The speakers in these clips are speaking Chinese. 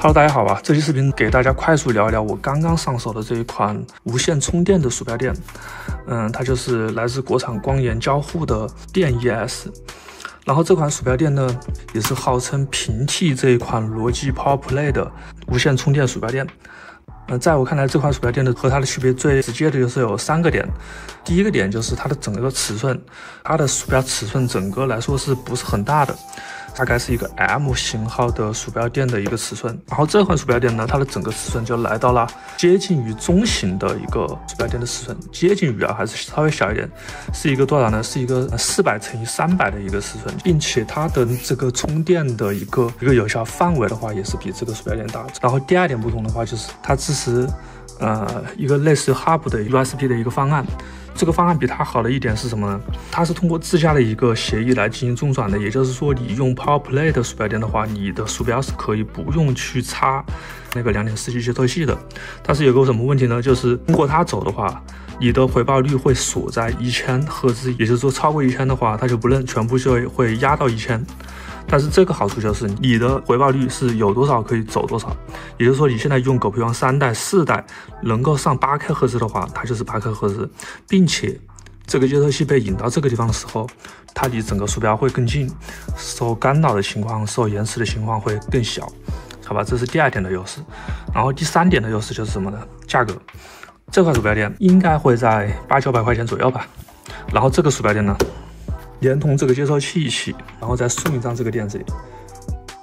Hello， 大家好啊！这期视频给大家快速聊一聊我刚刚上手的这一款无线充电的鼠标垫。它就是来自国产光研交互的电 ES。然后这款鼠标垫呢，也是号称平替这一款罗技 Power Play 的无线充电鼠标垫。在我看来，这款鼠标垫和它的区别最直接的就是有3个点。第一个点就是它的整个尺寸，它的鼠标尺寸整个来说是不是很大的？大概是一个 M 型号的鼠标垫的一个尺寸，然后这款鼠标垫呢，它的整个尺寸就来到了接近于中型的一个鼠标垫的尺寸，接近于还是稍微小一点，是一个多少呢？是一个400×300的一个尺寸，并且它的这个充电的一个有效范围的话，也是比这个鼠标垫大。然后第二点不同的话，就是它支持一个类似 Hub 的 USB 的一个方案。这个方案比它好的一点是什么呢？它是通过自家的一个协议来进行中转的，也就是说，你用 Power Play 的鼠标垫的话，你的鼠标是可以不用去插那个2.4G 接头器的。但是有个什么问题呢？就是通过它走的话，你的回报率会锁在1000赫兹，也就是说超过1000的话，它就不认，全部就会压到1000。但是这个好处就是你的回报率是有多少可以走多少，也就是说你现在用狗皮王3代、4代能够上8K 赫兹的话，它就是 8K 赫兹，并且这个接头器被引到这个地方的时候，它离整个鼠标会更近，受干扰的情况、受延迟的情况会更小，好吧？这是第2点的优势。然后第3点的优势就是什么呢？价格。这块鼠标垫应该会在800-900块钱左右吧。然后这个鼠标垫呢，连同这个接收器一起，然后再送一张这个垫子里，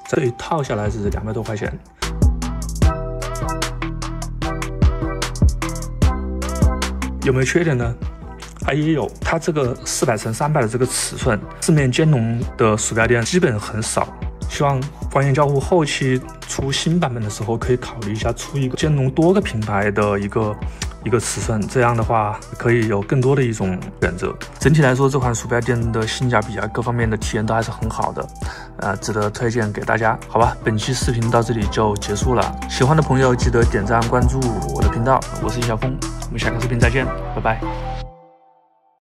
这一套下来是200多块钱。有没有缺点呢？也有，它这个400×300的这个尺寸，四面兼容的鼠标垫基本很少。希望光研交互后期出新版本的时候，可以考虑一下出一个兼容多个品牌的一个尺寸，这样的话可以有更多的一种选择。整体来说，这款鼠标垫的性价比各方面的体验都还是很好的，值得推荐给大家。好吧，本期视频到这里就结束了，喜欢的朋友记得点赞关注我的频道，我是易小峰，我们下个视频再见，拜拜。